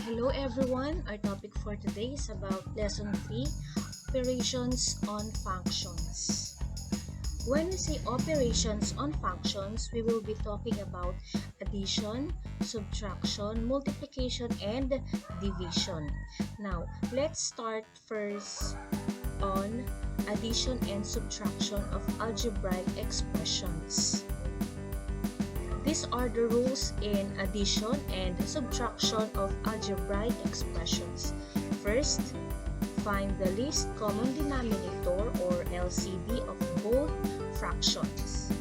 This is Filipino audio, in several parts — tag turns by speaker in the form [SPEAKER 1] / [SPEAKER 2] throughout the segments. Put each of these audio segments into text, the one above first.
[SPEAKER 1] Hello everyone, our topic for today is about lesson 3, operations on functions. When we say operations on functions, we will be talking about addition, subtraction, multiplication, and division. Now, let's start first on addition and subtraction of algebraic expressions. These are the rules in addition and subtraction of algebraic expressions. First, find the least common denominator or LCD of both fractions.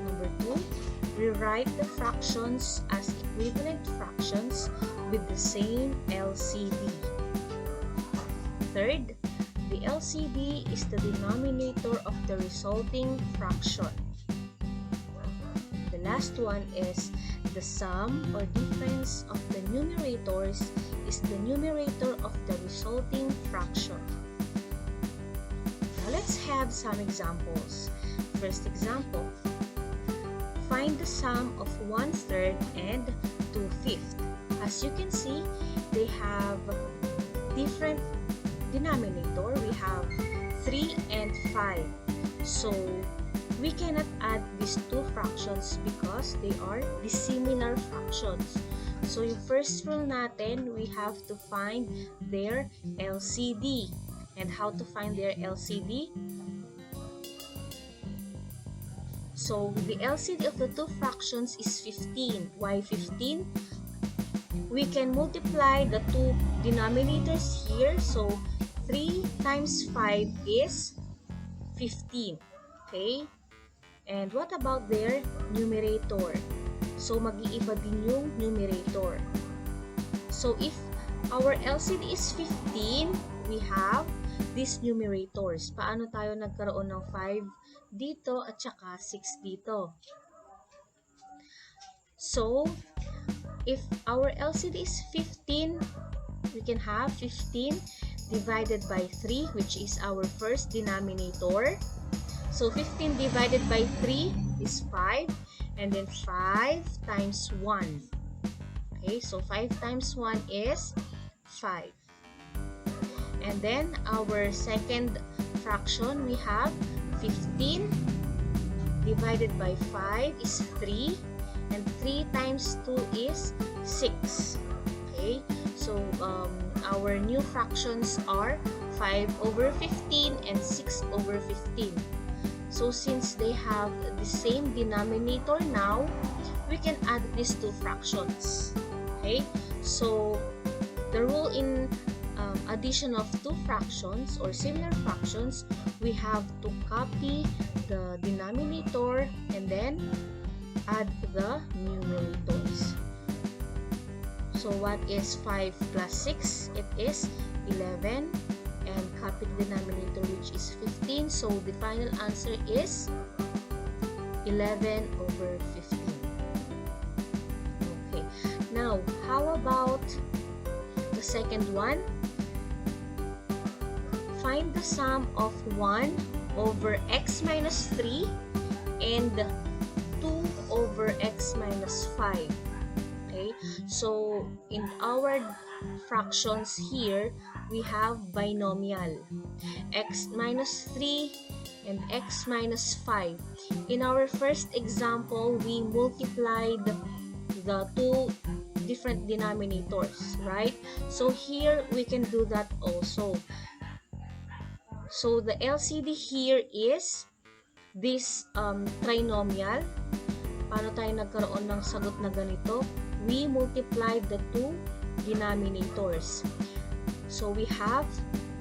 [SPEAKER 1] Number 2, rewrite the fractions as equivalent fractions with the same LCD. Third, the LCD is the denominator of the resulting fraction. The last one is the sum or difference of the numerators is the numerator of the resulting fraction. Now let's have some examples. First example, find the sum of 1/3 and 2/5. As you can see, they have different denominator. We have 3 and 5. So we cannot add these two fractions because they are dissimilar fractions. So yung first rule natin, we have to find their LCD. And how to find their LCD? So the LCD of the two fractions is 15. Why 15? We can multiply the two denominators here. So 3 times 5 is 15. Okay? And what about their numerator? So, mag-iiba din yung numerator. So, if our LCD is 15, we have these numerators. Paano tayo nagkaroon ng 5 dito at saka 6 dito? So, if our LCD is 15, we can have 15 divided by 3, which is our first denominator. So, 15 divided by 3 is 5. And then 5 times 1. Okay, so 5 times 1 is 5. And then, our second fraction, we have 15 divided by 5 is 3. And 3 times 2 is 6. Okay, so our new fractions are 5 over 15 and 6 over 15. So since they have the same denominator now, we can add these two fractions. Okay, so the rule in addition of two fractions or similar fractions, we have to copy the denominator and then add the numerators. So what is 5 plus 6? It is 11. And copy the denominator, which is 15. So the final answer is 11 over 15. Okay. Now, how about the second one? Find the sum of 1 over x minus 3 and 2 over x minus 5. Okay. So, in our fractions here, we have binomial x minus 3 and x minus 5. In our first example, we multiplied the two different denominators, right? So here we can do that also. So the LCD here is this trinomial. Paano tayo nagkaroon ng sagot na ganito? We multiplied the two denominators. So we have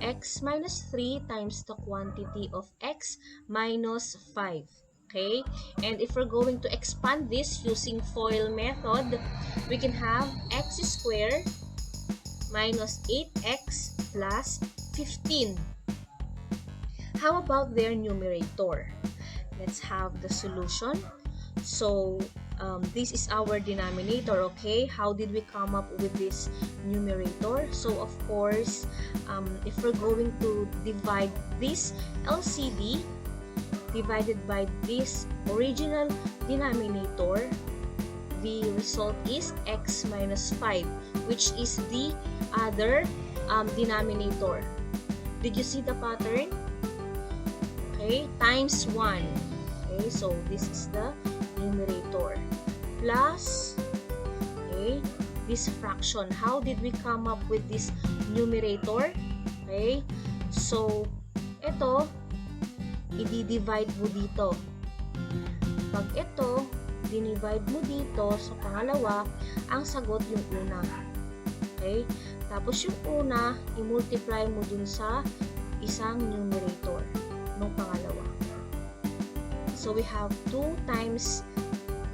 [SPEAKER 1] x minus 3 times the quantity of x minus 5. Okay? And if we're going to expand this using FOIL method, we can have x squared minus 8x plus 15. How about their numerator? Let's have the solution. So, this is our denominator, okay? How did we come up with this numerator? So, of course, if we're going to divide this LCD divided by this original denominator, the result is x minus 5, which is the other denominator. Did you see the pattern? Okay, times 1. Okay, so this is the numerator. Plus, okay, this fraction. How did we come up with this numerator? Okay, so ito, i-divide mo dito. Pag ito, dinivide mo dito sa pangalawa, ang sagot yung una. Okay? Tapos yung una, i-multiply mo dun sa isang numerator ng pangalawa. So we have 2 times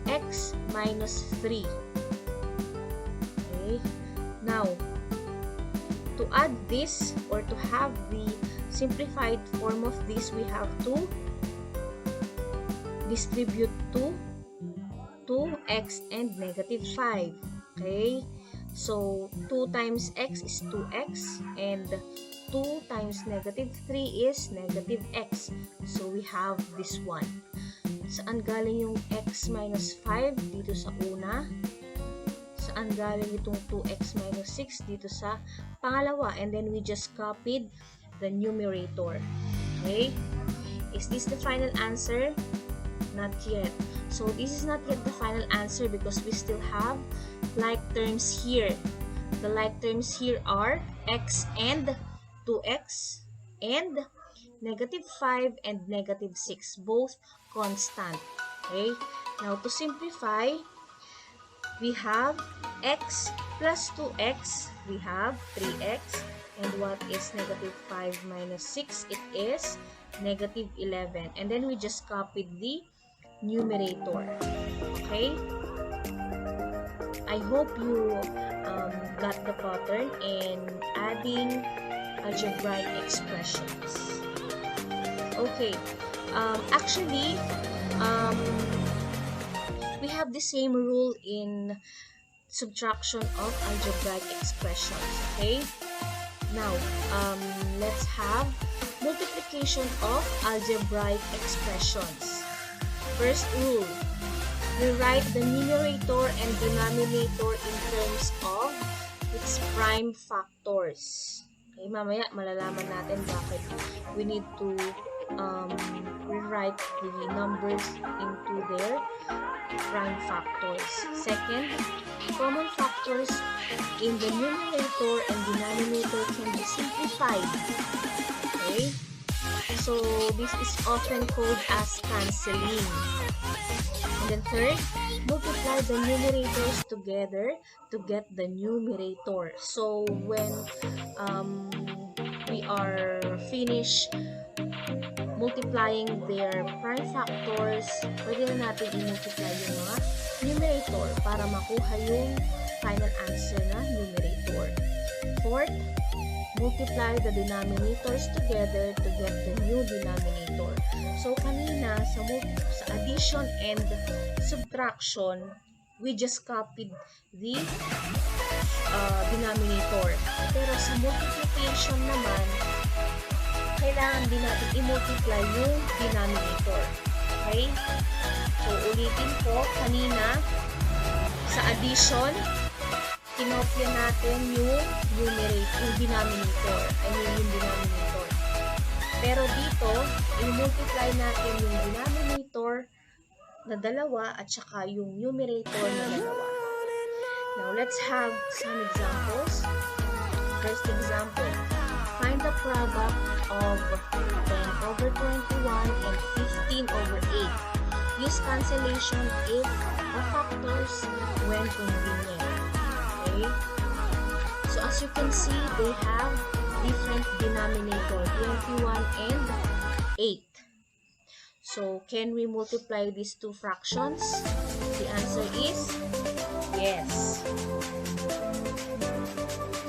[SPEAKER 1] x minus 3. Okay? Now, to add this or to have the simplified form of this, we have to distribute 2x and negative 5. Okay? So, 2 times x is 2x and 2 times negative 3 is negative x. So, we have this one. Saan galing yung x minus 5? Dito sa una. Saan galing itong 2x minus 6? Dito sa pangalawa. And then, we just copied the numerator. Okay? Is this the final answer? Not yet. So, this is not yet the final answer because we still have like terms here. The like terms here are x and 2x and negative 5 and negative 6. Both constant. Okay? Now, to simplify, we have x plus 2x. We have 3x. And what is negative 5 minus 6? It is negative 11. And then we just copied the numerator. Okay? I hope you got the pattern in adding algebraic expressions. Okay. Actually, we have the same rule in subtraction of algebraic expressions. Okay? Now, let's have multiplication of algebraic expressions. First rule, we write the numerator and denominator in terms of its prime factors. Okay, mamaya malalaman natin bakit we need to rewrite the numbers into their prime factors. Second, common factors in the numerator and denominator can be simplified. Okay? So, this is often called as cancelling. And then third, multiply the numerators together to get the numerator. So, when we are finished multiplying their prime factors, pwede na natin i-multiply yung mga numerator para makuha yung final answer na numerator. Fourth, multiply the denominators together to get the new denominator. So, kanina, sa addition and subtraction, we just copied the denominator. Pero sa multiplication naman, kailangan din natin i-multiply yung denominator. Okay? So, ulitin ko, kanina, sa addition, kinopya natin yung denominator. Yung denominator. Pero dito, i-multiply natin yung denominator na dalawa at saka yung numerator na dalawa. Now, let's have some examples. First example, find the product of 10 over 21 and 15 over 8. Use cancellation if the factors when convenient. Okay? So, as you can see, they have different denominator, 21 and 8. So, can we multiply these two fractions? The answer is yes.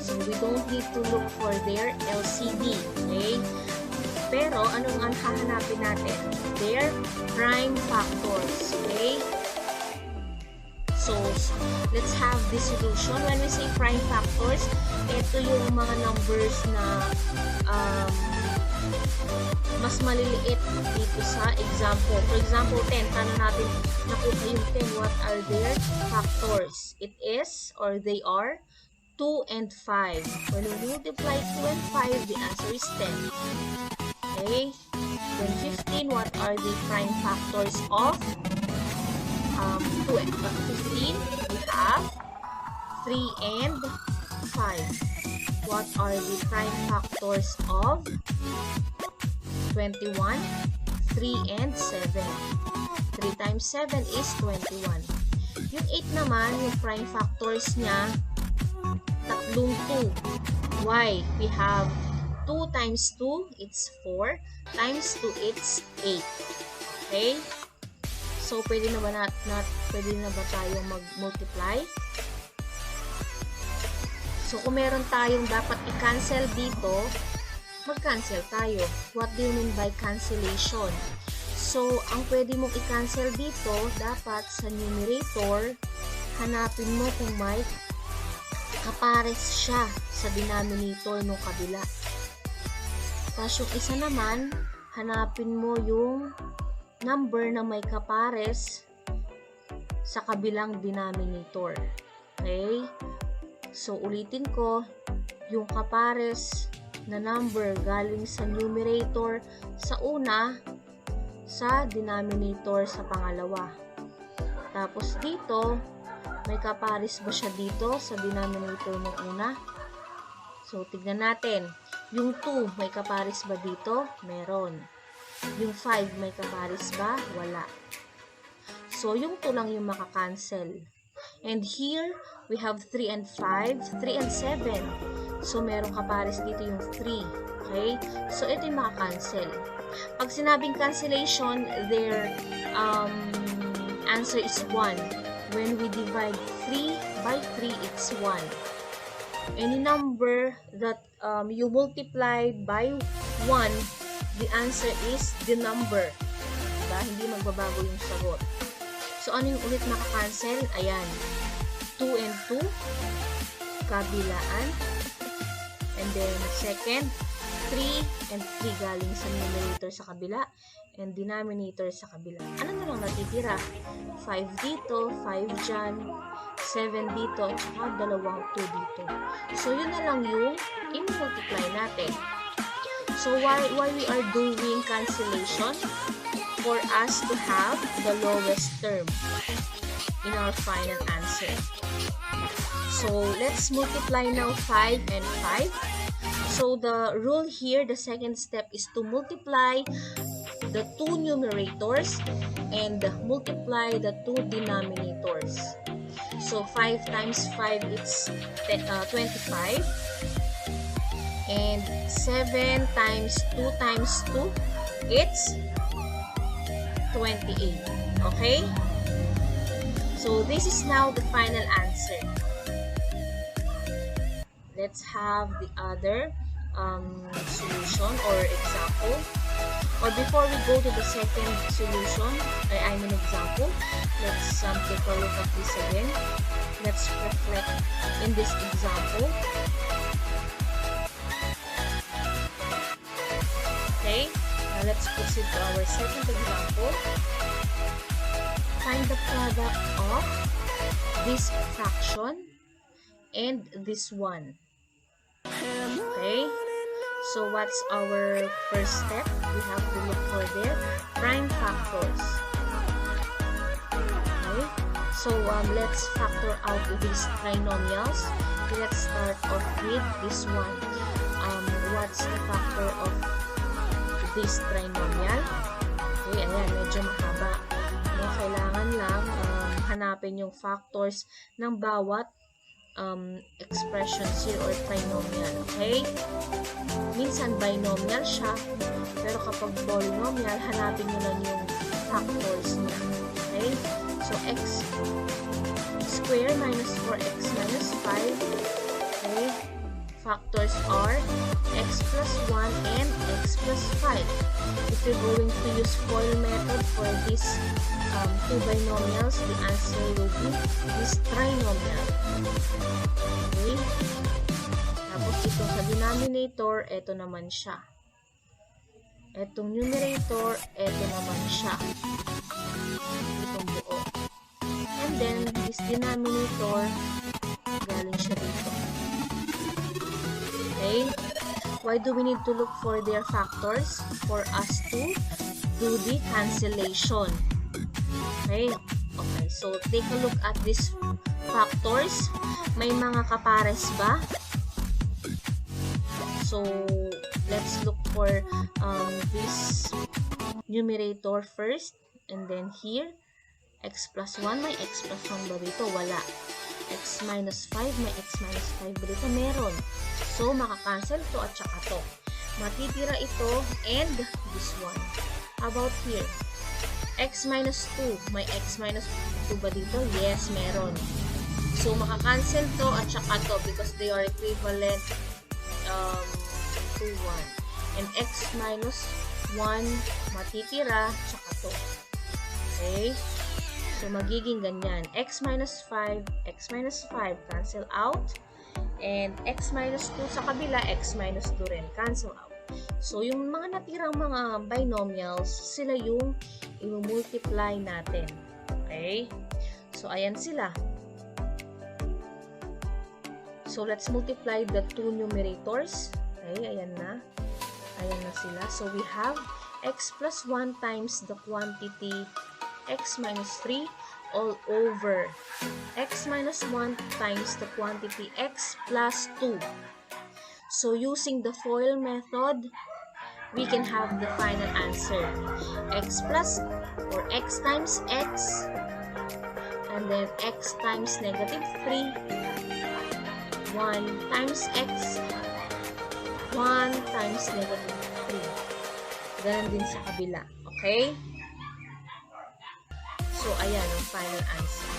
[SPEAKER 1] So, we don't need to look for their LCD. Okay? Pero, anong ang hahanapin natin? Their prime factors. Okay? So, let's have this solution. When we say prime factors, ito yung mga numbers na mas maliliit dito sa example. For example, 10. Paano natin nakuha yung 10? What are their factors? It is, or they are, 2 and 5. When we multiply 2 and 5, the answer is 10. Okay? Then 15, what are the prime factors of 2 and 15? We have 3 and 5. What are the prime factors of 21? 3 and 7. 3 times 7 is 21. Yung 8 naman, yung prime factors niya, tatlong 2. Why? We have 2 times 2, it's 4. Times 2, it's 8. Okay? So, pwede na ba tayong mag-multiply? So, kung meron tayong dapat i-cancel dito, mag-cancel tayo. What do you mean by cancellation? So, ang pwede mong i-cancel dito, dapat sa numerator, hanapin mo kung may kapares siya sa denominator ng kabila. Tapos yung isa naman, hanapin mo yung number na may kapares sa kabilang denominator. Okay? So, ulitin ko, yung kapares na number galing sa numerator sa una, sa denominator sa pangalawa. Tapos dito, may kapares ba siya dito sa denominator ng una? So, tignan natin. Yung 2, may kapares ba dito? Meron. Yung 5, may kapares ba? Wala. So, yung 2 lang yung makakancel. And here, we have 3 and 5, 3 and 7. So, meron kapares dito yung 3. Okay? So, ito yung makakancel. Pag sinabing cancellation, their answer is 1. When we divide 3 by 3, it's 1. Any number that you multiply by 1, the answer is the number. Diba? Hindi magbabago yung sagot. So, ano yung ulit makakancel? Ayan. 2 and 2, kabilaan. And then, second, 3 and 3 galing sa numerator sa kabila and denominator sa kabila. Ano na lang natitira? 5 dito, 5 dyan, 7 dito, at saka dalawang 2 dito. So, yun na lang yung i-multiply natin. So, why we are doing cancellation? For us to have the lowest term in our final answer. So, let's multiply now 5 and 5. So, the rule here, the second step is to multiply the two numerators and multiply the two denominators. So, 5 times 5, it's 25. And 7 times 2 times 2, it's 28. Okay? So, this is now the final answer. Let's have the other solution or example. Or before we go to the second solution, I mean example, let's take a look at this again. Let's reflect in this example. Okay, now let's proceed to our second example. Find the product of this fraction and this one. Okay, so what's our first step? We have to look for their prime factors. Okay, so let's factor out these trinomials. Okay, let's start off with this one. What's the factor of this trinomial? Okay, ayan, medyo mahaba. Kailangan lang hanapin yung factors ng bawat expressions here or trinomial. Okay? Minsan binomial siya, pero kapag polynomial, hanapin nyo lang yung factors niya. Okay? So, x squared minus 4x minus 5. Okay? Factors are x plus 1 and x plus 5. If you're going to use FOIL method for these two binomials, the answer will be this trinomial. Okay? Tapos ito sa denominator, ito naman siya. Etong numerator, eto naman siya. Itong buo. And then, this denominator, galing siya dito. Okay? Why do we need to look for their factors? For us to do the cancellation. Okay? Okay, so take a look at these factors. May mga kapares ba? So, let's look for this numerator first. And then here, x plus 1. May x plus 1 ba dito? Wala. X minus 5. May x minus 5 ba dito? Meron. So, makakancel to at saka to. Matitira ito and this one. How about here? X minus 2. May x minus 2 ba dito? Yes, meron. So, makakancel to at saka to because they are equivalent to 1. And x minus 1 matitira tsaka to. Okay? So, magiging ganyan. X minus 5 cancel out. And x minus 2 sa kabila, x minus 2 rin cancel out. So, yung mga natirang mga binomials, sila yung i-multiply natin. Okay? So, ayan sila. So, let's multiply the two numerators. Okay, ayan na. Ayan na sila. So, we have x plus 1 times the quantity x minus 3 all over x minus 1 times the quantity x plus 2. So, using the FOIL method, we can have the final answer. X plus or x times x and then x times negative 3 1 times x 1 times negative 3. Ganun din sa kabila. Okay? So, ayan ang final answer.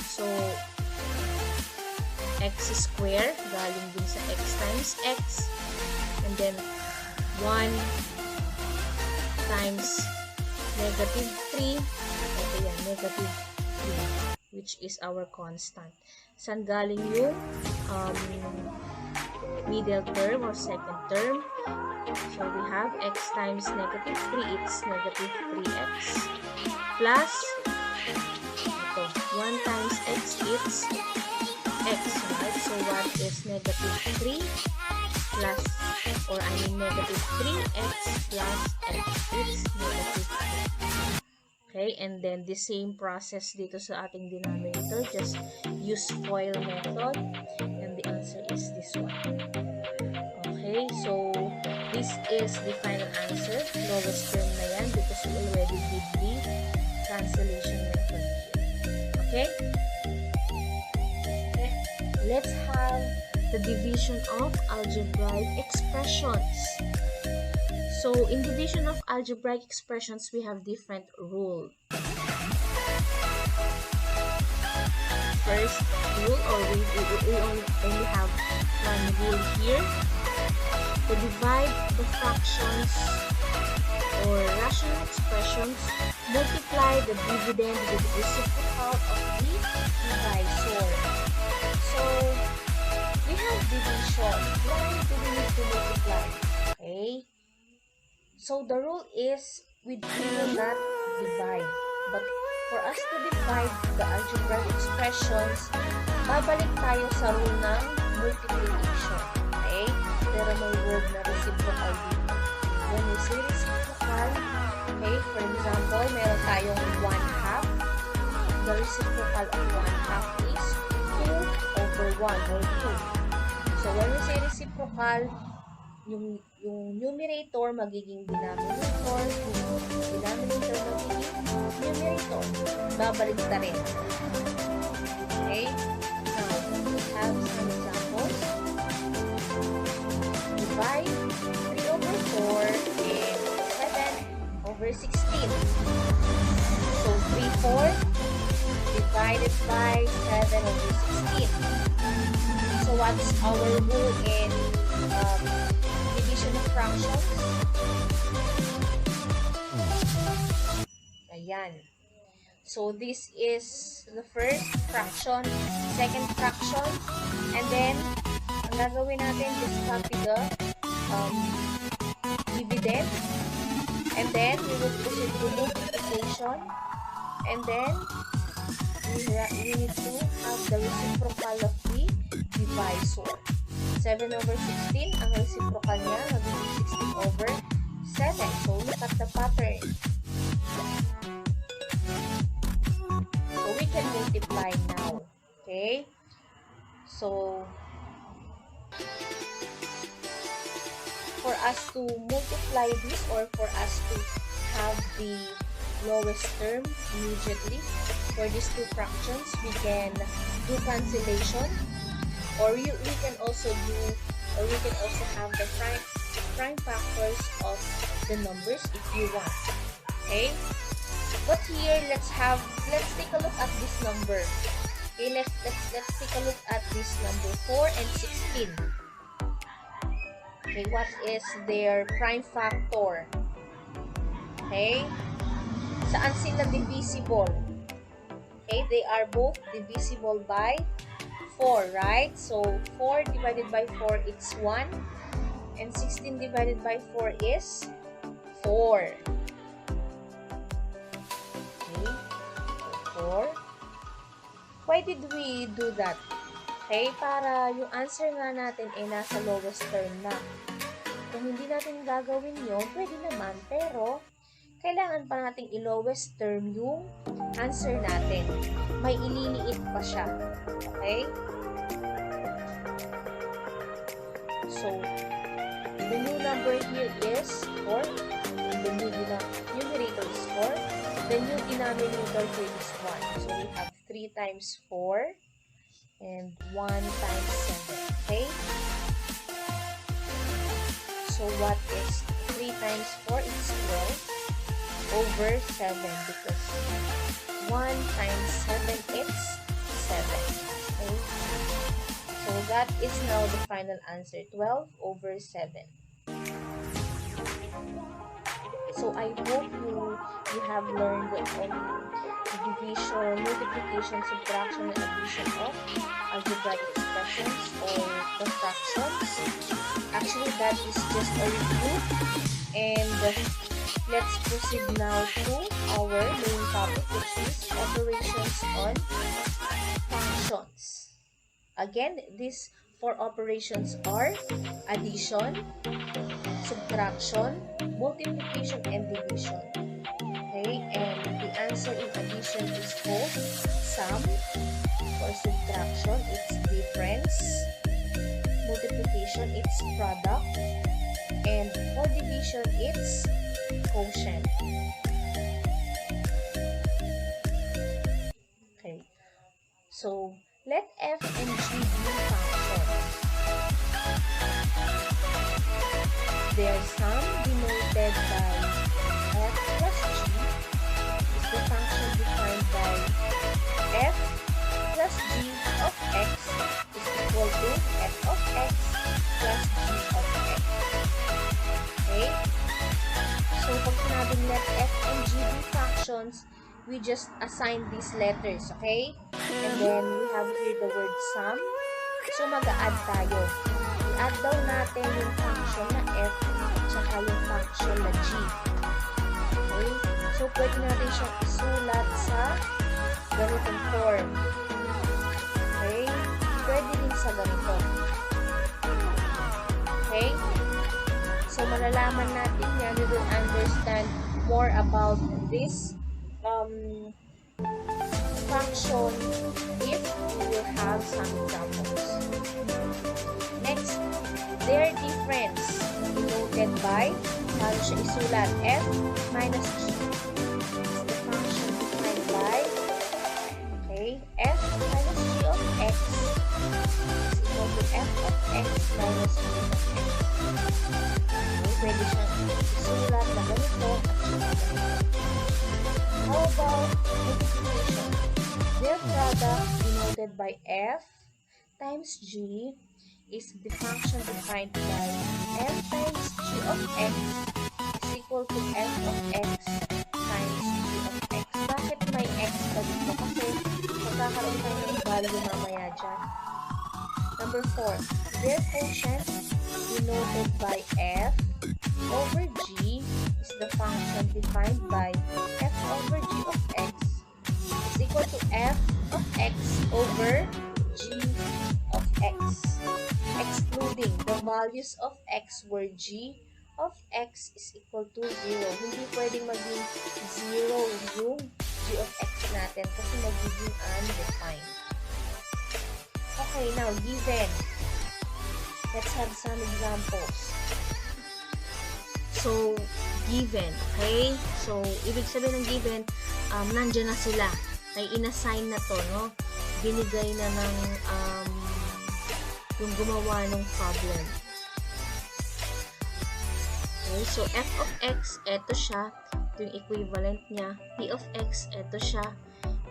[SPEAKER 1] So, x square galing din sa x times x and then 1 times negative 3. Okay, yan, negative 3 which is our constant. Saan galing yung middle term or second term? So, we have x times negative 3, it's negative 3x plus ito, 1 times x, it's x, right? So, what is negative 3 plus, or I mean negative 3x plus x, it's negative 3. Okay, and then the same process dito sa ating denominator, just use FOIL method, and the answer is this one. Okay, so this is the final answer. Lowest term na yan because we already did the cancellation method here. Okay? Okay. Let's have the division of algebraic expressions. So, in division of algebraic expressions, we have different rules. First rule, or we only have one rule here. To divide the fractions or rational expressions, multiply the dividend with the reciprocal of the divisor. So, we have division. Why do we need to multiply? Okay? So, the rule is we do not divide. But for us to divide the algebraic expressions, babalik tayo sa rule ng multiplication. Okay? Pero may word na reciprocal dito. When we say reciprocal, okay, for example, meron tayong 1/2. The reciprocal of 1/2 is 2 over 1 or 2. So, when we say reciprocal, yung numerator magiging denominator, yung denominator magiging numerator. Babalik na rin. Okay? Now, we have some examples. Divide 3 over 4 and 7 over 16. So, 3/4 divided by 7 over 16. So, what's our rule in division of fractions? Ayan. So, this is the first fraction, second fraction, and then, ang gagawin natin, just copy the dividend, And then we will proceed to multiplication. And then we need to have the reciprocal of the divisor. 7 over 16, ang reciprocal niya magiging 16 over 7. So look at the pattern. So we can multiply now. Okay? So for us to multiply this, or for us to have the lowest term immediately for these two fractions, we can do cancellation, or we can also have the prime factors of the numbers if you want. Okay, but here let's take a look at this number. Okay, let's take a look at this number 4 and 16. Okay, what is their prime factor? Okay, saan sila divisible? Okay, they are both divisible by 4, right? So 4 divided by 4 it's 1, and 16 divided by 4 is 4. Okay, 4. Why did we do that? Okay, para yung answer nga natin ay nasa lowest term na. Kung hindi natin gagawin yun, pwede naman, pero kailangan pa nating i-lowest term yung answer natin. May ililiit pa siya. Okay? So, the new number here is 4. The new numerator is 4. The new denominator here is 1. So, we have 3 times 4 and 1 times 7. Okay? So, what is 3 times 4? It's 12 over 7, because 1 times 7 is 7. Okay? So, that is now the final answer, 12 over 7. So, I hope you have learned division, multiplication, subtraction, and addition of algebraic expressions or the fractions. Actually, that is just a review. And let's proceed now to our main topic, which is operations on functions. Again, these 4 operations are addition, subtraction, multiplication, and division. Okay, and the answer in addition is both sum. For subtraction, it's difference. Multiplication, it's product. And for division, it's quotient. Okay, so let f and g be functions. Their sum denoted by f plus g is the function defined by f plus g of x is equal to f of x plus g of x. Okay? So, pag sinabing let f and g be functions, we just assign these letters, okay? And then, we have here the word sum. So, mag-a-add tayo. I-add daw natin yung function na f at saka yung function na g. Okay? So, pwede natin siyang isulat sa ganitong form. Okay? Pwede din sa ganito. Okay? So, malalaman natin yan. We will understand more about this function if we will have some examples. Next, their difference denoted by, paano siya isulat? F minus g is the function defined by, okay, f minus g of x is equal to f of x minus g of x. Okay, pwede siyang isulat na ganito at saka ganito. How about multiplication? Their product denoted by f times g is the function defined by f times g of x is equal to f of x times g of x. Bakit may x pa dito? Kasi magkakaroon tayo ng value mamaya dyan. Number 4. Their quotient denoted by f over g is the function defined by f over g of x is equal to f of x over g of x, excluding the values of x where g of x is equal to 0. Hindi pwedeng maging 0 yung g of x natin kasi magiging undefined. Okay, now given. Let's have some examples. So, given. Okay? So, ibig sabihin ng given, nandyan na sila. May inassign na to, no? Binigay na ng yung gumawa ng problem. Okay? So, f of x, eto siya. Ito yung equivalent niya. P of x, eto siya.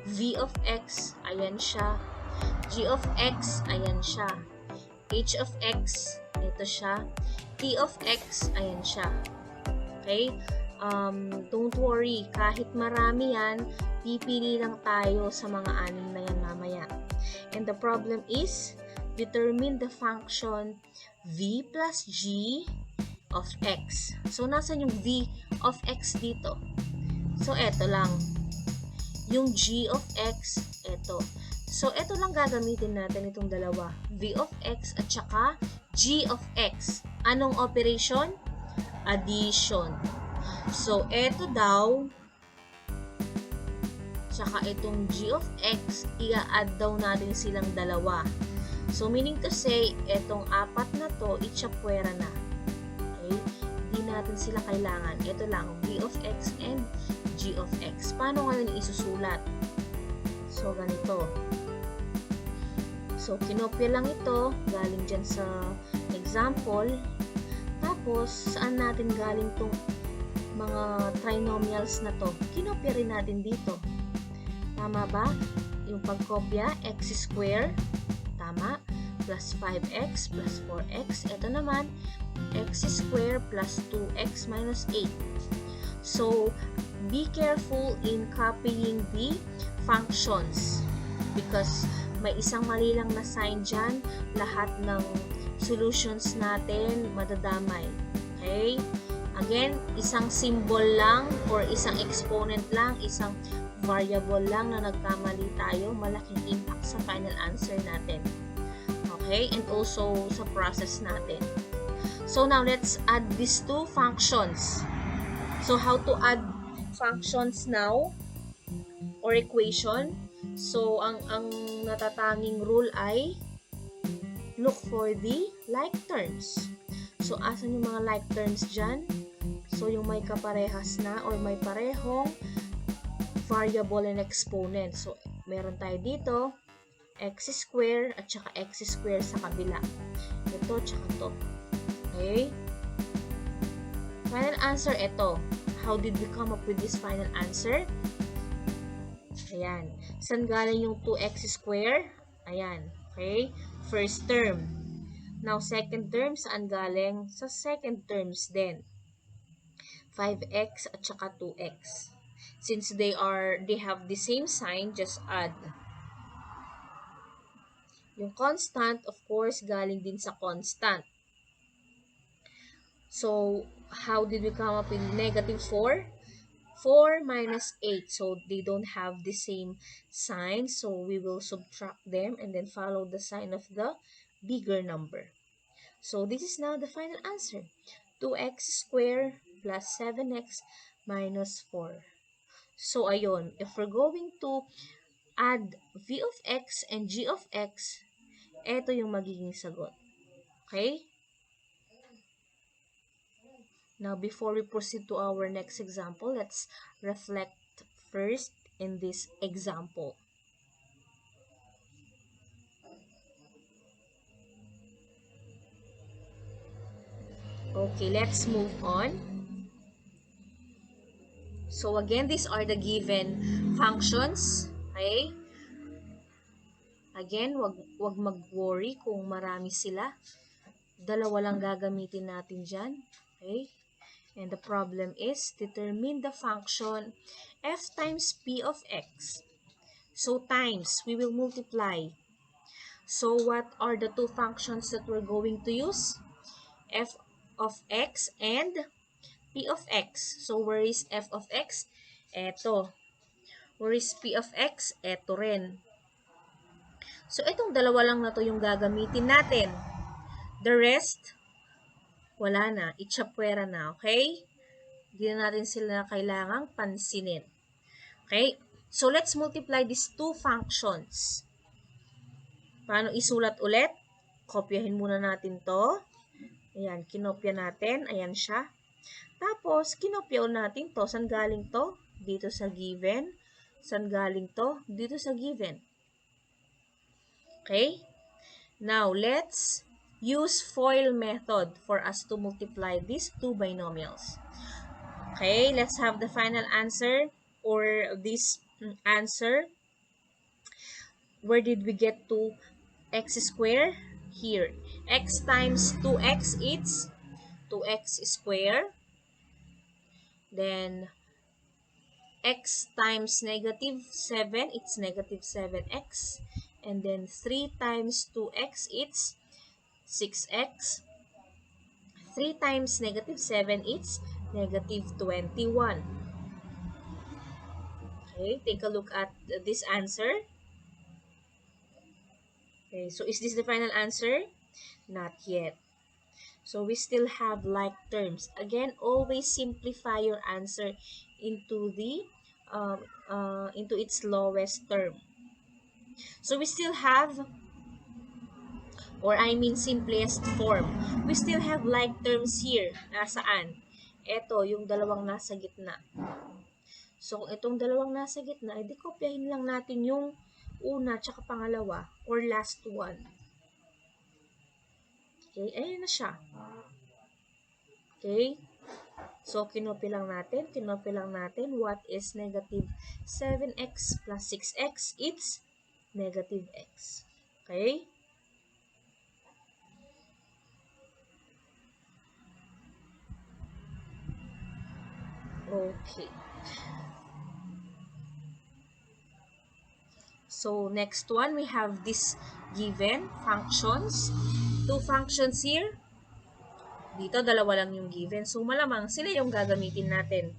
[SPEAKER 1] V of x, ayan siya. G of x, ayan siya. H of x, ito siya. T of x, ayan siya. Okay? Don't worry, kahit marami yan, pipili lang tayo sa mga anim na yan mamaya. And the problem is, determine the function v plus g of x. So, nasan yung v of x dito? So, eto lang. Yung g of x, eto. So, ito lang gagamitin natin itong dalawa. V of x at saka g of x. Anong operation? Addition. So, ito daw, saka itong g of x, i-add daw natin silang dalawa. So, meaning to say, itong apat na to, itsyapwera na. Okay? Hindi natin sila kailangan. Ito lang, v of x and g of x. Paano nga nila isusulat? So, ganito. So, kinopya lang ito, galing dyan sa example. Tapos, saan natin galing tong mga trinomials na to? Kinopya rin natin dito. Tama ba? Yung pagkopya, x square, tama, plus 5x plus 4x. Ito naman, x square plus 2x minus 8. So, be careful in copying the functions because may isang mali lang na sign dyan, lahat ng solutions natin madadamay. Okay? Again, isang symbol lang or isang exponent lang, isang variable lang na nagkamali tayo, malaking impact sa final answer natin. Okay? And also sa process natin. So now, let's add these two functions. So, how to add functions now or equation? So, ang natatanging rule ay look for the like terms. So, asan yung mga like terms dyan? So, yung may kaparehas na or may parehong variable and exponent. So, meron tayo dito, x square at saka x square sa kabila. Ito, tsaka to. Okay? Final answer, ito. How did we come up with this final answer? Ayan. Saan galing yung 2x square? Ayan. Okay? First term. Now, second term, saan galing? Sa second terms din. 5x at saka 2x. Since they have the same sign, just add. Yung constant, of course, galing din sa constant. So, how did we come up with negative 4? 4 minus 8. So, they don't have the same sign. So, we will subtract them and then follow the sign of the bigger number. So, this is now the final answer. 2x squared plus 7x minus 4. So, ayun. If we're going to add v of x and g of x, ito yung magiging sagot. Okay? Now, before we proceed to our next example, let's reflect first in this example. Okay, let's move on. So, again, these are the given functions. Okay? Again, wag mag-worry kung marami sila. Dalawa lang gagamitin natin dyan. Okay? And the problem is, determine the function f times p of x. So, times, we will multiply. So, what are the two functions that we're going to use? F of x and P of x. So, where is f of x? Eto. Where is p of x? Eto rin. So, itong dalawa lang na to yung gagamitin natin. The rest, wala na. Itchapwera na, okay? Hindi na natin sila kailangang pansinin. Okay? So, let's multiply these two functions. Paano isulat ulit? Kopyahin muna natin to. Ayan, kinopya natin. Ayan siya. Tapos, kinopya natin to. Saan galing to? Dito sa given. Saan galing to? Dito sa given. Okay? Now, let's use FOIL method for us to multiply these two binomials. Okay, let's have the final answer or this answer. Where did we get to x squared? Here. X times 2x, it's 2x squared. Then, x times negative 7, it's negative 7x. And then, 3 times 2x, it's 6x. 3 times negative 7, it's negative 21. Okay, take a look at this answer. Okay, so is this the final answer? Not yet. So we still have like terms. Again, always simplify your answer into the into its lowest term. So we still have, or I mean simplest form. We still have like terms here. Nasaan? Ito, yung dalawang nasa gitna. So, kung itong dalawang nasa gitna, edi kopyahin lang natin yung una tsaka pangalawa or last one. Okay, ayan na siya. Okay? So, kinopy lang natin. What is negative 7x plus 6x? It's negative x. Okay? Okay. So, next one, we have this given functions. Two functions here. Dito, dalawa lang yung given. So, malamang sila yung gagamitin natin.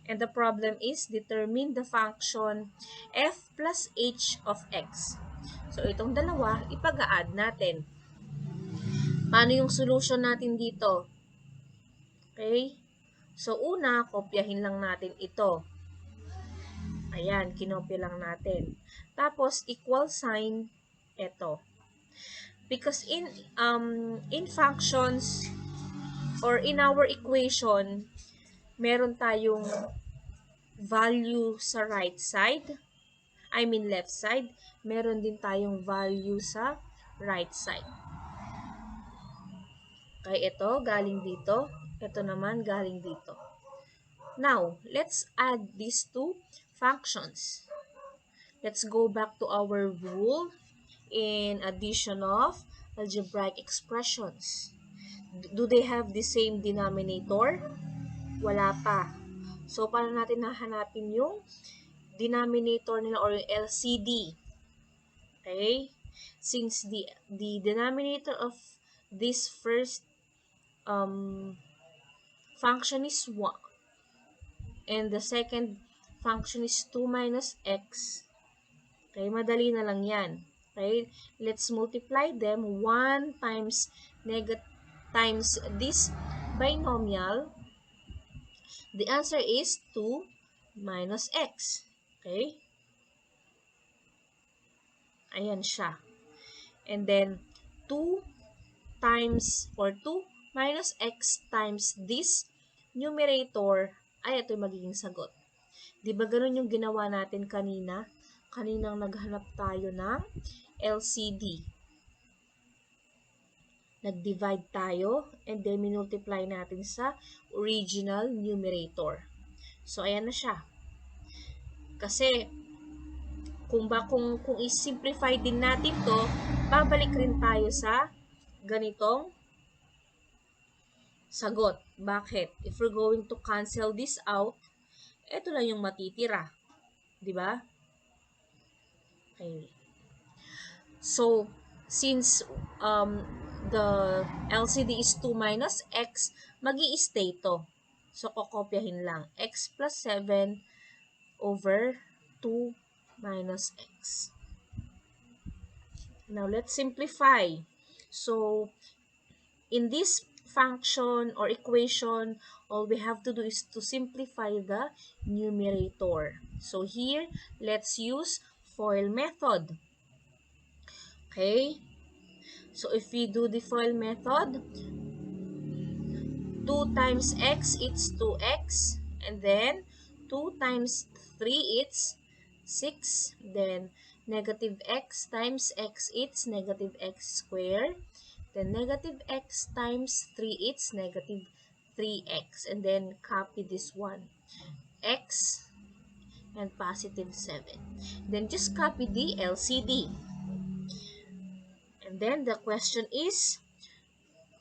[SPEAKER 1] And the problem is, determine the function f plus h of x. So, itong dalawa, ipag-a-add natin. Paano yung solution natin dito? Okay? So, una, kopyahin lang natin ito. Ayan, kinopya lang natin. Tapos, equal sign, ito. Because in functions or in our equation, meron tayong value sa right side, I mean left side, meron din tayong value sa right side. Kaya ito, galing dito. Ito naman, galing dito. Now, let's add these two functions. Let's go back to our rule in addition of algebraic expressions. Do they have the same denominator? Wala pa. So, paano natin nahanapin yung denominator nila or yung LCD? Okay? Since the denominator of this first function is 1 and the second function is 2 minus x. Okay, madali na lang yan. Okay, let's multiply them. 1 times times this binomial. The answer is 2 minus x. Okay? Ayan siya. And then, 2 times or 2 minus x times this numerator, ay ito yung magiging sagot. Di ba ganun yung ginawa natin kanina? Kaninang naghanap tayo ng LCD. Nag-divide tayo and then minultiply natin sa original numerator. So, ayan na siya. Kasi, kung i-simplify din natin to, babalik rin tayo sa ganitong sagot. Bakit? If we're going to cancel this out, ito lang yung matitira. Di ba? Okay. So, since the LCD is 2 minus x, mag-i-stay to. So, kokopyahin lang. X plus 7 over 2 minus x. Now, let's simplify. So, in this function or equation, all we have to do is to simplify the numerator. So, here, let's use FOIL method. Okay? So, if we do the FOIL method, 2 times x, it's 2x. And then, 2 times 3, it's 6. Then, negative x times x, it's negative x squared. Then, negative x times 3, it's negative 3x. And then, copy this one. X and positive 7. Then, just copy the LCD. And then, the question is,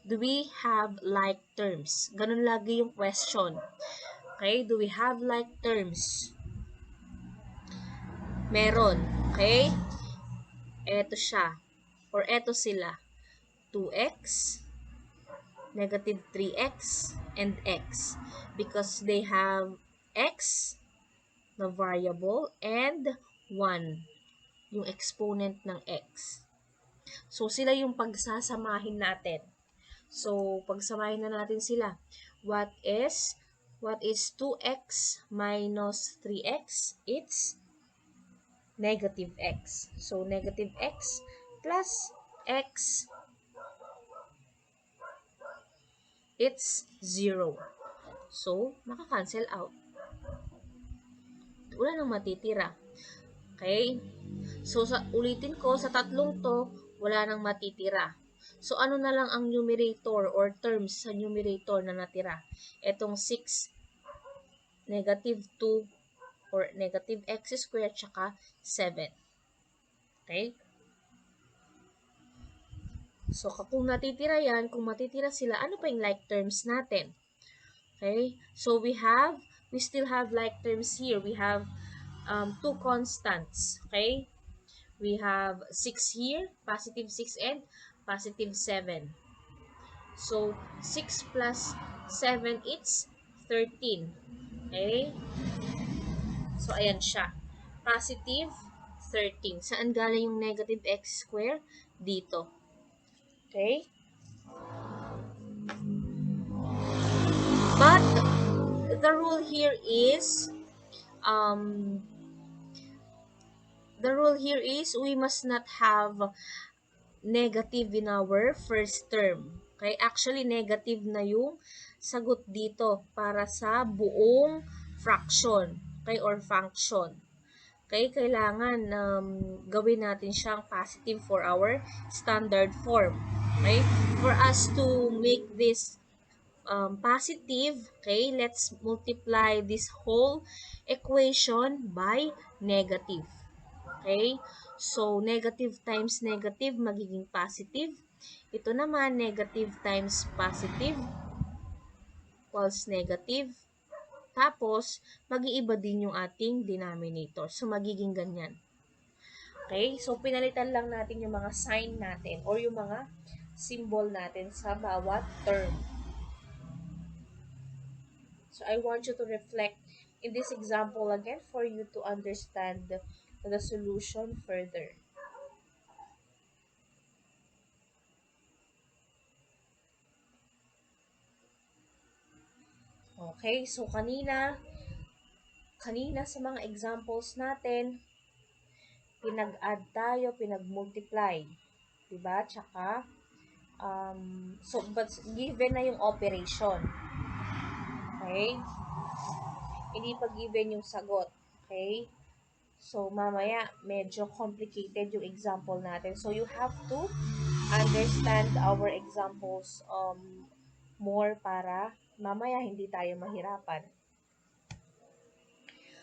[SPEAKER 1] do we have like terms? Ganun lagi yung question. Okay, do we have like terms? Meron. Okay? Eto siya. Or eto sila. 2x, negative 3x, and x. Because they have x na variable and 1, yung exponent ng x. So, sila yung pagsasamahin natin. So, pagsamahin na natin sila. What is 2x minus 3x? It's negative x. So, negative x plus x, it's 0. So, maka-cancel out. Wala nang matitira. Okay? So, ulitin ko, sa tatlong to, wala nang matitira. So, ano na lang ang numerator or terms sa numerator na natira? Etong 6, negative 2, or negative x squared, tsaka 7. Okay? So, kung natitira yan, kung matitira sila, ano pa yung like terms natin? Okay? So, we still have like terms here. We have two constants. Okay? We have 6 here, positive 6 and positive 7. So, 6 plus 7, it's 13. Okay? So, ayan siya. Positive 13. Saan galing yung negative x square? Dito. Okay? But, the rule here is, um, we must not have negative in our first term. Okay? Actually, negative na yung sagot dito para sa buong fraction. Okay? Or function. Okay? Kailangan gawin natin siyang positive for our standard form. Okay? For us to make this positive, okay, let's multiply this whole equation by negative. Okay? So, negative times negative, magiging positive. Ito naman, negative times positive equals negative. Tapos, mag-iiba din yung ating denominator. So, magiging ganyan. Okay? So, pinalitan lang natin yung mga sign natin or yung mga symbol natin sa bawat term. So, I want you to reflect in this example again for you to understand the solution further. Okay, so kanina sa mga examples natin, pinag-add tayo, pinag-multiply. Diba? Tsaka, but given na yung operation. Okay? Hindi pa given yung sagot. Okay? So, mamaya, medyo complicated yung example natin. So, you have to understand our examples more para mamaya hindi tayo mahirapan.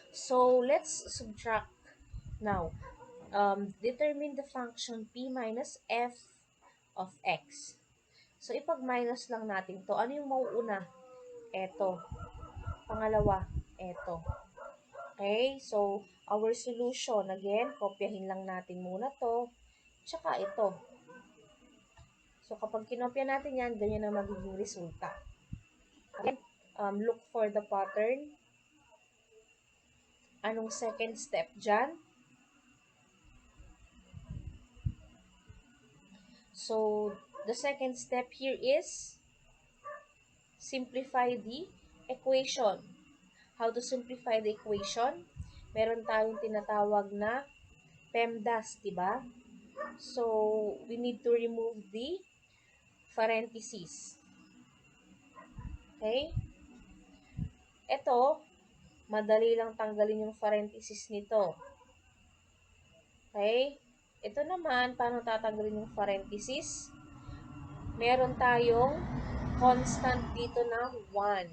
[SPEAKER 1] So, let's subtract now. Determine the function p minus f of x. So, ipag-minus lang natin to. Ano yung mauuna? Eto. Pangalawa, eto. Okay? So, our solution, again, kopyahin lang natin muna to. Tsaka ito. So, kapag kinopya natin yan, ganyan ang magiging resulta. Again, look for the pattern. Anong second step dyan? So, the second step here is simplify the equation. How to simplify the equation? Meron tayong tinatawag na PEMDAS, diba? So, we need to remove the parentheses. Okay? Ito, madali lang tanggalin yung parentheses nito. Okay? Ito naman, paano tatanggalin yung parentheses? Meron tayong constant dito na 1.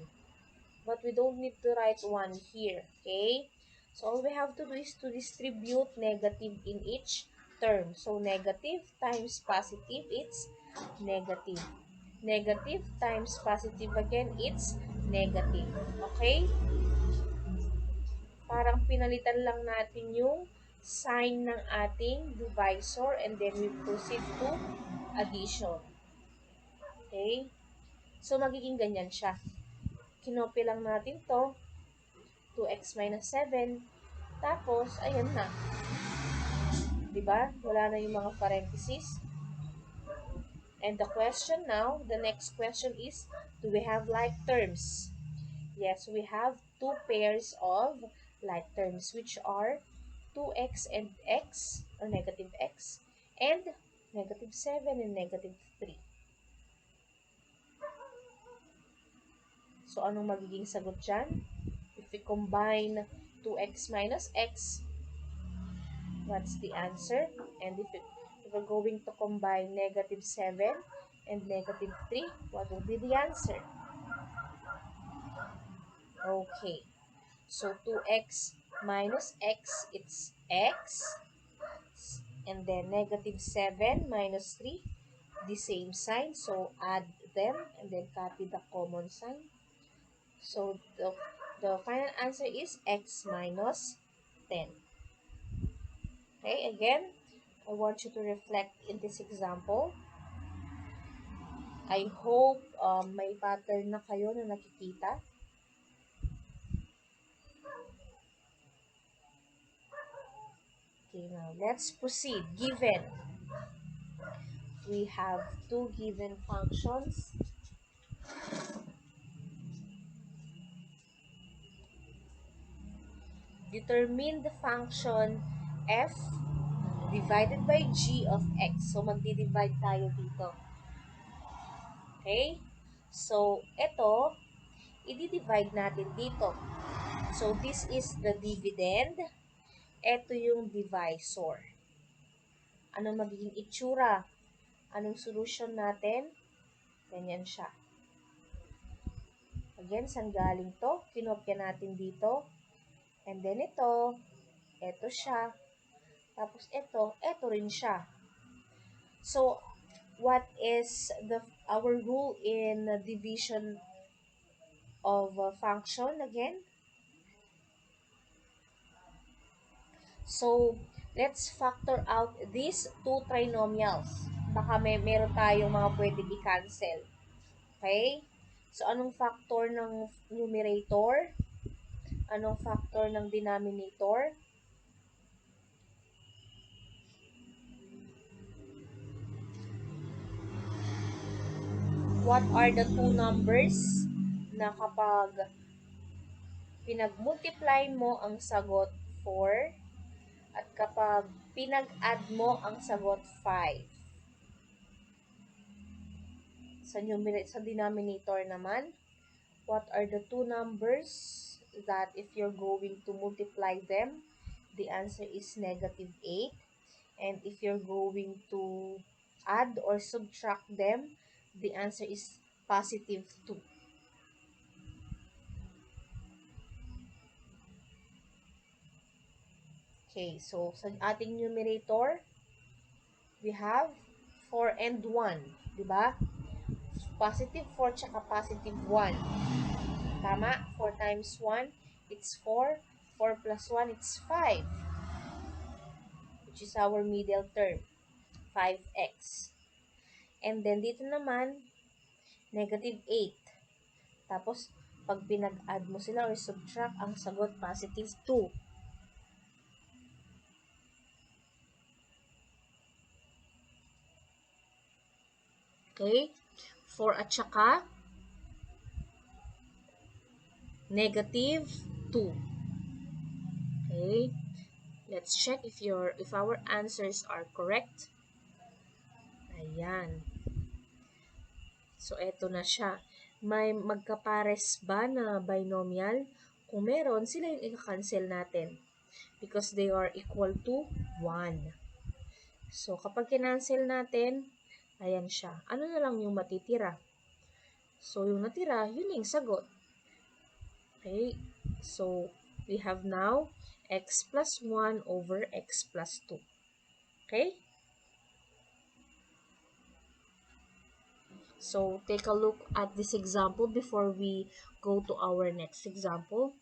[SPEAKER 1] But we don't need to write 1 here. Okay? So, all we have to do is to distribute negative in each term. So, negative times positive, it's negative. Negative times positive again, it's negative. Okay? Parang pinalitan lang natin yung sign ng ating divisor and then we proceed to addition. Okay? So, magiging ganyan siya. Kinopy lang natin to, 2x minus 7. Tapos, ayan na. Diba? Wala na yung mga parentheses. And the question now, the next question is, do we have like terms? Yes, we have two pairs of like terms, which are 2x and x, or negative x, and negative 7 and negative 3. So, anong magiging sagot dyan? If we combine 2x minus x, what's the answer? And if we're going to combine negative 7 and negative 3, what will be the answer? Okay. So, 2x minus x, it's x. And then, negative 7 minus 3, the same sign. So, add them and then copy the common sign. So, the final answer is x minus 10. Okay, again, I want you to reflect in this example. I hope may pattern na kayo na nakikita. Okay, now let's proceed. Given, we have two given functions. Determine the function f divided by g of x. So, magdi-divide tayo dito. Okay? So, ito, i-divide natin dito. So, this is the dividend. Ito yung divisor. Anong magiging itsura? Anong solution natin? Ganyan siya. Again, saan galing to? Kinopya natin dito. And then ito siya. Tapos ito rin siya. So, what is our rule in division of function again? So, let's factor out these two trinomials. Baka meron tayong mga pwedeng i-cancel. Okay? So, anong factor ng numerator? Anong factor ng denominator? What are the two numbers na kapag pinag-multiply mo ang sagot 4 at kapag pinag-add mo ang sagot 5? Sa denominator naman, what are the two numbers that if you're going to multiply them, the answer is negative 8. And if you're going to add or subtract them, the answer is positive 2. Okay, so sa ating numerator, we have 4 and 1, di ba? Positive 4 tsaka positive 1. Tama? 4 times 1, it's 4. 4 plus 1, it's 5. Which is our middle term, 5x. And then dito naman, negative 8. Tapos, Pag pinag-add mo sila or subtract, ang sagot positive 2. Okay? 4 at saka negative 2. Okay? Let's check if our answers are correct. Ayan. So, eto na siya. May magkapares ba na binomial? Kung meron, sila yung i-cancel natin because they are equal to 1. So, kapag kinancel natin, ayan siya. Ano na lang yung matitira? So, yung natira, yun yung sagot. Okay? So, we have now x plus 1 over x plus 2. Okay? So, take a look at this example before we go to our next example.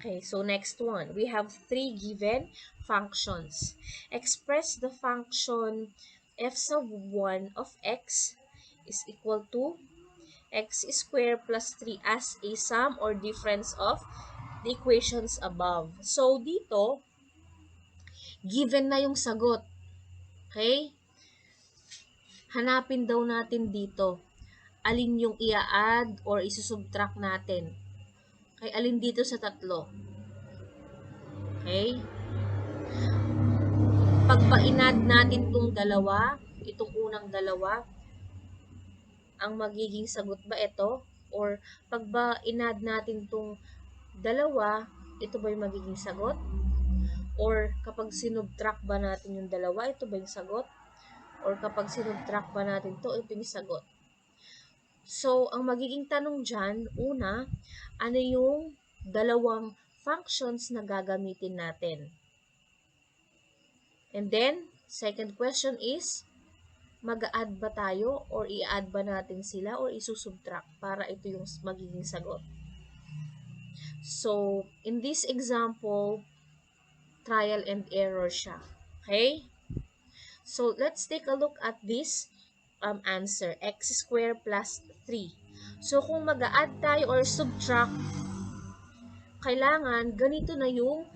[SPEAKER 1] Okay, so next one. We have 3 given functions. Express the function f sub 1 of x is equal to x squared plus 3 as a sum or difference of the equations above. So, dito, given na yung sagot. Okay? Hanapin daw natin dito. Alin yung i-add or isusubtract natin. Okay? Alin dito sa tatlo. Okay? Pag ba in-add natin itong dalawa, itong unang dalawa, ang magiging sagot ba ito? Or pag ba in-add natin itong dalawa, ito ba yung magiging sagot? Or kapag sinubtract ba natin yung dalawa, ito ba yung sagot? Or kapag sinubtract ba natin ito yung sagot? So, ang magiging tanong dyan, una, ano yung dalawang functions na gagamitin natin? And then, second question is, mag-a-add ba tayo or i-add ba natin sila or isusubtract para ito yung magiging sagot? So, in this example, trial and error siya. Okay? So, let's take a look at this answer. X squared plus 3. So, kung mag-a-add tayo or subtract, kailangan ganito na yung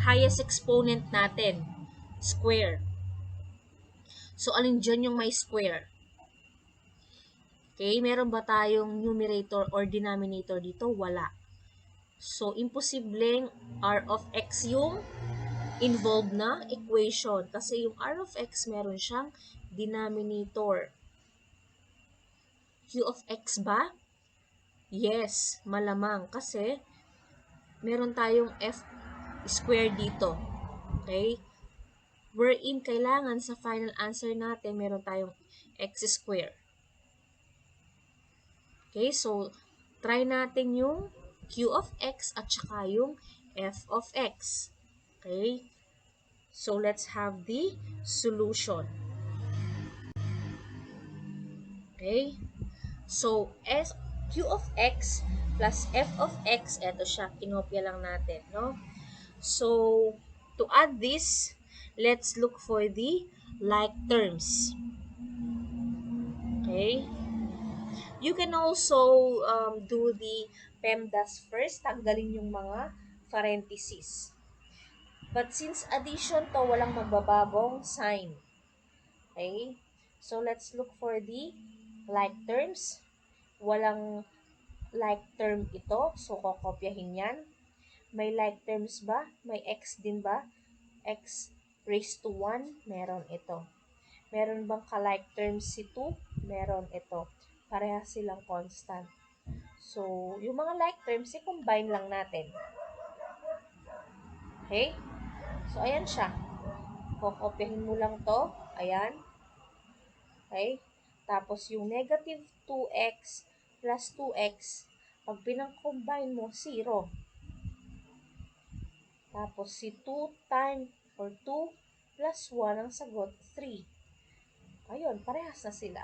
[SPEAKER 1] highest exponent natin. Square. So, alin dyan yung may square? Okay, meron ba tayong numerator or denominator dito? Wala. So, imposibleng r of x yung involved na equation. Kasi yung r of x meron siyang denominator. Q of x ba? Yes, malamang. Kasi meron tayong f square dito. Okay? Wherein kailangan sa final answer natin, meron tayong x square. Okay, so try natin yung q of x at saka yung f of x. Okay, so let's have the solution. Okay, so q of x plus f of x, eto siya, kinopya lang natin, no? So, to add this, let's look for the like terms. Okay, you can also do the PEMDAS first, tanggalin yung mga parentheses. But since addition to, walang magbabagong sign. Okay? So, let's look for the like terms. Walang like term ito. So, kokopyahin yan. May like terms ba? May x din ba? X raised to 1, meron ito. Meron bang ka-like terms si 2? Meron ito. Parehas silang constant. So, yung mga like terms, i-combine lang natin. Okay? So, ayan siya. Kokopyahin mo lang to. Ayan. Okay? Tapos, yung negative 2x plus 2x, pag pinang-combine mo, 0. Tapos, si 2 times or 2 plus 1 ang sagot, 3. Ayun, parehas na sila.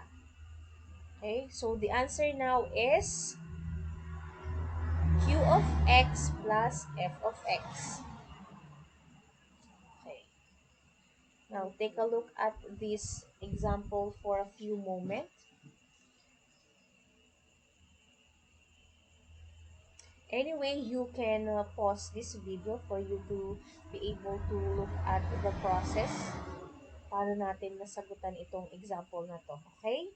[SPEAKER 1] Okay? So, the answer now is q of x plus f of x. Okay. Now, take a look at this example for a few moments. Anyway, you can pause this video for you to be able to look at the process. Paano natin nasagutan itong example na to. Okay?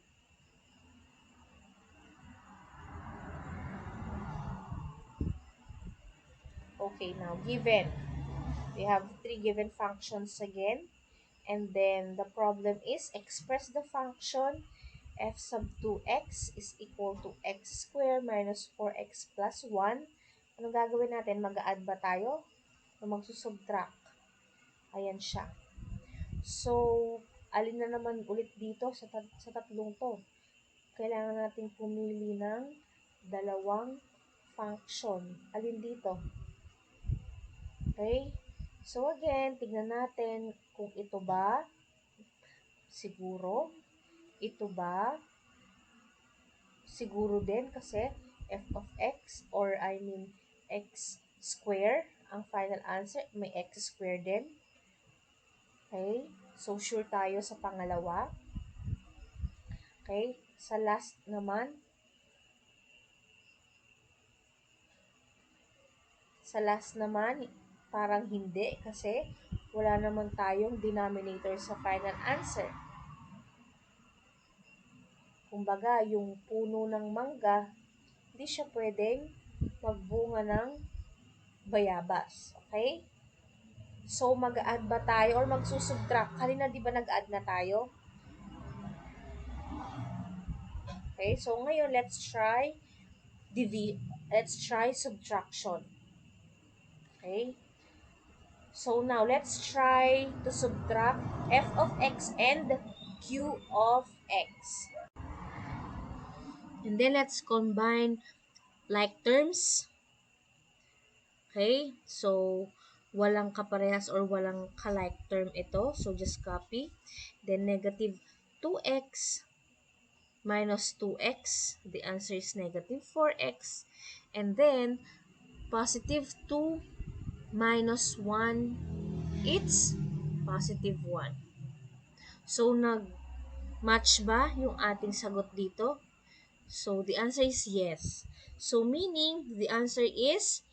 [SPEAKER 1] Okay, now given. We have three given functions again. And then the problem is express the function f sub 2x is equal to x squared minus 4x plus 1. Ano gagawin natin? Mag-add ba tayo? O magsusubtract? Ayan siya. So, alin na naman ulit dito sa tatlong to? Kailangan natin pumili ng dalawang function. Alin dito? Okay? So, again, tignan natin kung ito ba siguro. Ito ba siguro din kasi f of x or I mean x square. Ang final answer, may x square din. Okay? So, sure tayo sa pangalawa. Okay? Sa last naman, parang hindi kasi wala naman tayong denominator sa final answer. Kumbaga, yung puno ng mangga, hindi siya pwedeng magbunga ng bayabas. Okay? So, mag-add ba tayo or magsusubtract? Kanina di ba nag-add na tayo? Okay, so ngayon let's try subtraction. Okay? So now let's try to subtract f of x and q of x. And then let's combine like terms. Okay? So walang kaparehas or walang ka-like term ito. So just copy. Then negative 2x minus 2x. The answer is negative 4x. And then positive 2 minus 1, it's positive 1. So, nag-match ba yung ating sagot dito? So, the answer is yes. So, meaning, the answer is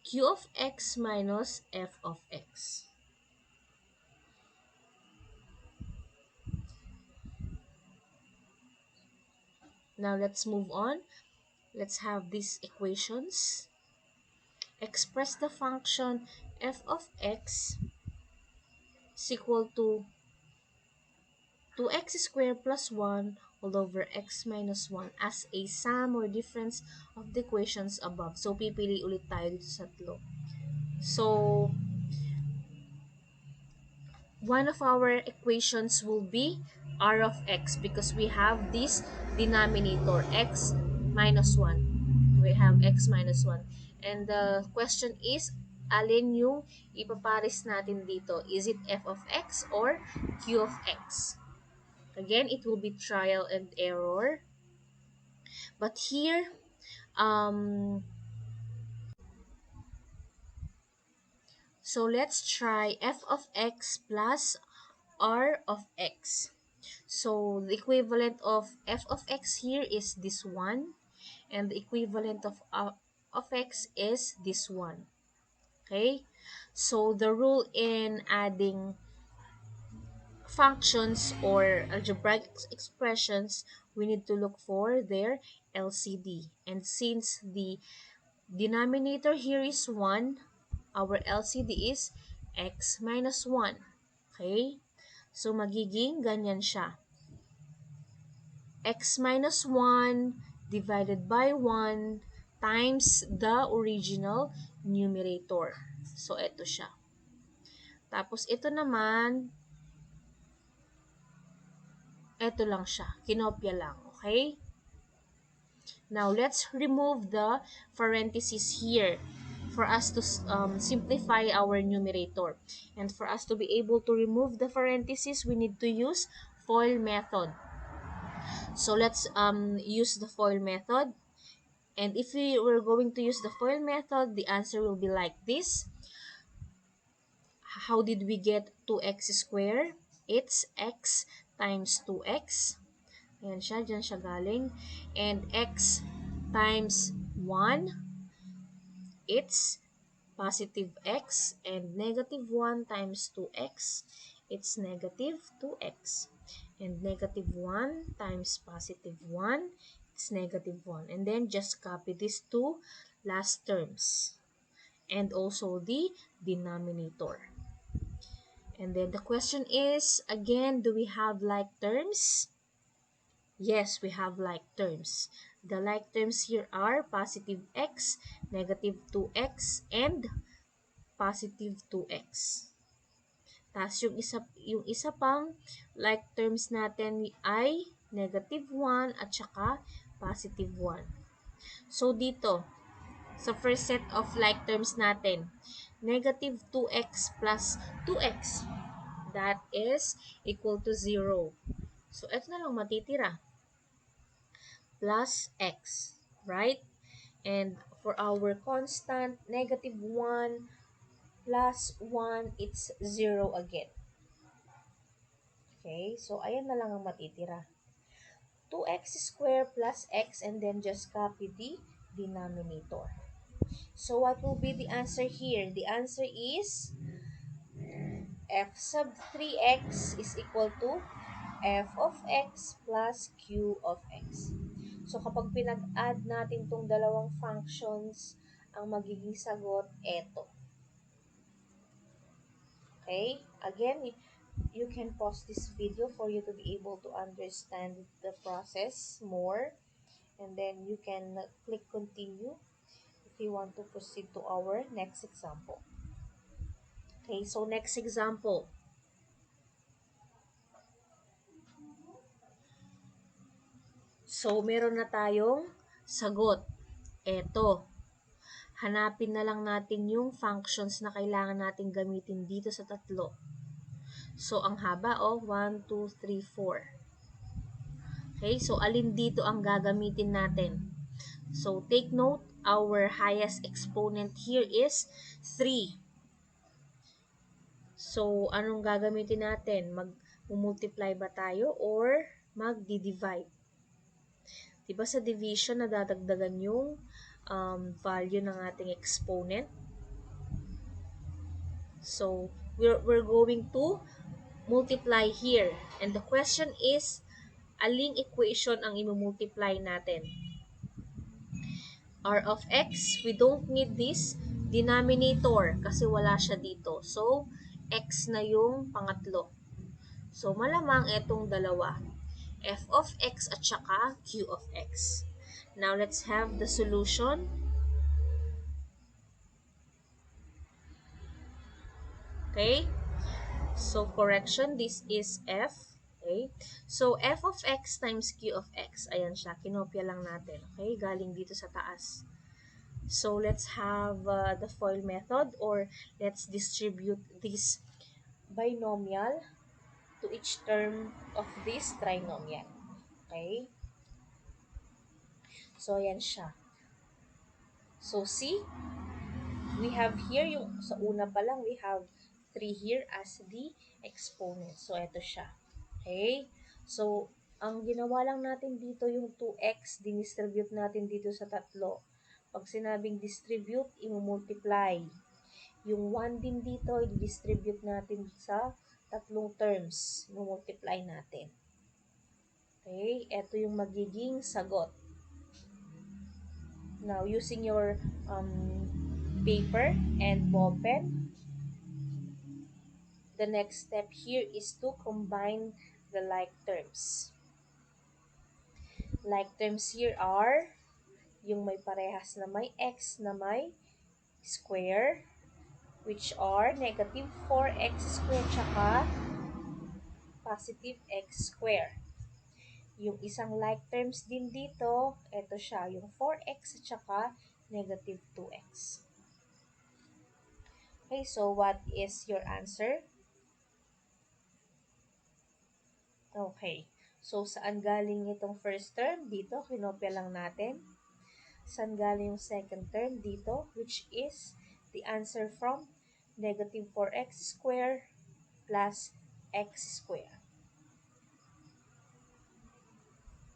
[SPEAKER 1] q of x minus f of x. Now, let's move on. Let's have these equations. Express the function f of x is equal to 2x squared plus 1 all over x minus 1 as a sum or difference of the equations above. So, pipili ulit tayo dito sa tatlo. So, one of our equations will be r of x because we have this denominator, x minus 1. We have x minus 1. And the question is, alin yung ipapares natin dito? Is it f of x or q of x? Again, it will be trial and error. But here, so let's try f of x plus r of x. So the equivalent of f of x here is this one, and the equivalent of x is this one. Okay? So the rule in adding functions or algebraic expressions, we need to look for their LCD. And since the denominator here is 1, our LCD is x minus 1. Okay? So, magiging ganyan siya. X minus 1 divided by 1 times the original numerator. So, ito siya. Tapos, ito naman, ito lang siya. Kinopya lang. Okay? Now, let's remove the parentheses here for us to simplify our numerator. And for us to be able to remove the parentheses, we need to use FOIL method. So, let's use the FOIL method. And if we were going to use the FOIL method, the answer will be like this. How did we get 2x squared? It's x times 2x. Ayan siya, dyan siya galing. And x times 1, it's positive x, and negative 1 times 2x, it's negative 2x. And negative 1 times positive 1, it's negative 1. And then just copy these two last terms and also the denominator. And then the question is, again, do we have like terms? Yes, we have like terms. The like terms here are positive x, negative 2x, and positive 2x. Tapos yung isa pang like terms natin ay negative 1 at saka positive 1. So dito, sa first set of like terms natin, negative 2x plus 2x, that is equal to 0. So ito na lang matitira, plus x, right? And for our constant, negative 1 plus 1, it's 0 again. Okay, so ayan na lang ang matitira. 2x squared plus x, and then just copy the denominator. So what will be the answer here? The answer is f sub 3x is equal to f of x plus q of x. So kapag pinag-add natin tong dalawang functions, ang magiging sagot, eto. Okay? Again, you can pause this video for you to be able to understand the process more. And then you can click continue if you want to proceed to our next example. Okay, so next example. So, meron na tayong sagot. Eto. Hanapin na lang natin yung functions na kailangan natin gamitin dito sa tatlo. So, ang haba, 1, 2, 3, 4. Okay, so alin dito ang gagamitin natin? So, take note, our highest exponent here is 3. So, anong gagamitin natin? Mag-multiply ba tayo or mag-divide? Diba sa division, nadadagdagan yung value ng ating exponent? So, we're going to multiply here. And the question is, aling equation ang i-multiply natin? R of x, we don't need this denominator kasi wala siya dito. So, x na yung pangatlo. So, malamang itong dalawa. F of x at saka q of x. Now, let's have the solution. Okay? So, correction, this is f. Okay? So, f of x times q of x. Ayan siya. Kinopya lang natin. Okay? Galing dito sa taas. So, let's have the FOIL method, or let's distribute this binomial to each term of this trinomial. Okay? So, ayan siya. So, see? We have here, yung sa una pa lang, we have 3 here as the exponent. So, ito siya. Okay? So, ang ginawa lang natin dito, yung 2x, dinistribute natin dito sa tatlo. Pag sinabing distribute, i-multiply. Yung 1 din dito, i-distribute natin sa tatlong terms. I-multiply natin. Okay? Ito yung magiging sagot. Now, using your paper and ball pen, the next step here is to combine the like terms. Like terms here are yung may parehas na may x na may square, which are negative 4x squared tsaka positive x squared. Yung isang like terms din dito, ito siya, yung 4x at saka negative 2x. Okay, so what is your answer? Okay, so saan galing itong first term? Dito, kinopya lang natin. Saan galing yung second term? Dito, which is the answer from negative 4x squared plus x squared.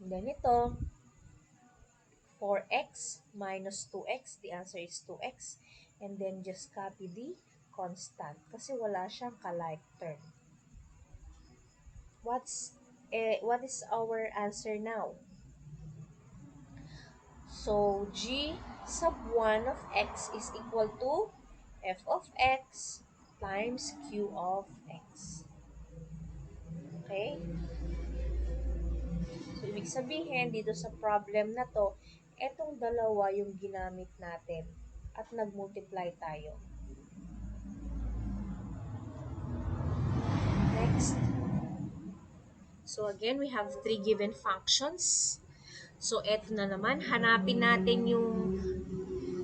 [SPEAKER 1] And then ito, 4x minus 2x. The answer is 2x. And then just copy the constant kasi wala siyang ka-like term. What is our answer now? So, g sub 1 of x is equal to f of x times q of x. Okay? So, ibig sabihin, dito sa problem na to, etong dalawa yung ginamit natin at nag-multiply tayo. Next. So, again, we have three given functions. So, eto na naman, hanapin natin yung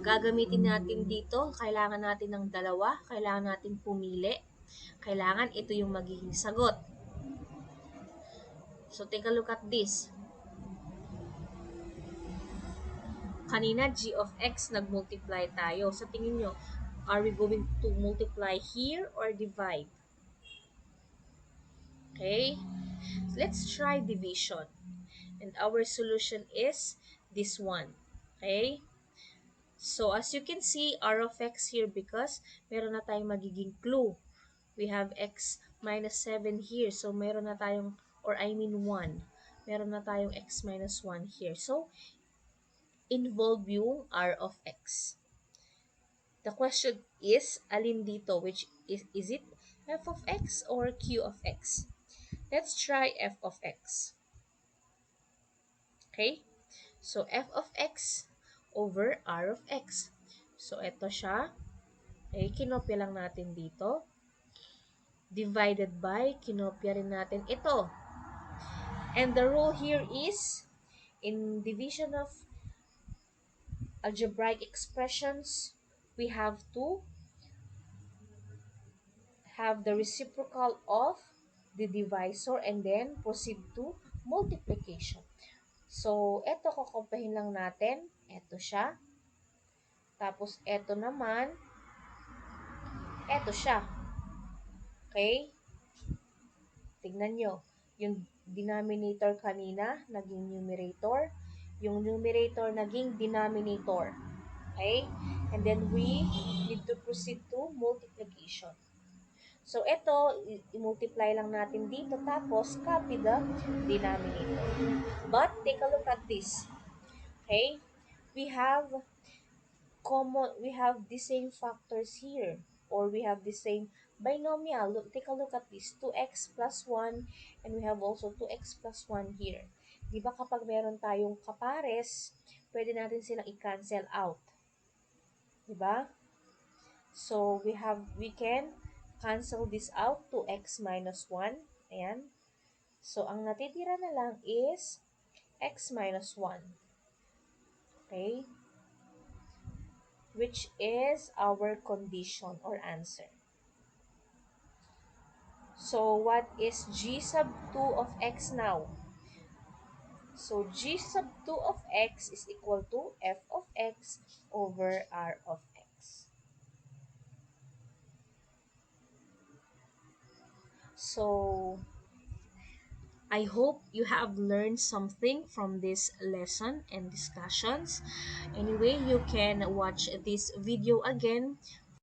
[SPEAKER 1] gagamitin natin dito. Kailangan natin ng dalawa. Kailangan natin pumili. Kailangan ito yung magiging sagot. So, take a look at this. Kanina, g of x, nag-multiply tayo. Sa tingin nyo, are we going to multiply here or divide? Okay? Let's try division. And our solution is this one. Okay? So, as you can see, r of x here because meron na tayong magiging clue. We have x minus 7 here. So, meron na tayong, or I mean 1. Meron na tayong x minus 1 here. So, involve yung r of x. The question is, alin dito? Which is it f of x or q of x? Let's try f of x. Okay? So, f of x over r of x. So, ito siya. Okay, kinopya lang natin dito. Divided by, kinopya rin natin ito. And the rule here is, in division of algebraic expressions, we have to have the reciprocal of the divisor and then proceed to multiplication. So, eto kukumpahin lang natin. Eto siya. Tapos, eto naman. Eto siya. Okay? Tignan nyo. Yung denominator kanina, naging numerator. Yung numerator, naging denominator. Okay? And then, we need to proceed to multiplication. So, ito, i-multiply lang natin dito. Tapos, copy the denominator. But, take a look at this. Okay? We have the same factors here, or we have the same binomial. Take a look at this, 2x plus 1, and we have also 2x plus 1 here. Di ba kapag meron tayong kapares, pwede natin silang i-cancel out. Di ba? So, we can cancel this out, 2x minus 1. Ayan. So, ang natitira na lang is x minus 1. Okay? Which is our condition or answer. So, what is g sub 2 of x now? So, g sub 2 of x is equal to f of x over r of x. So, I hope you have learned something from this lesson and discussions. Anyway, you can watch this video again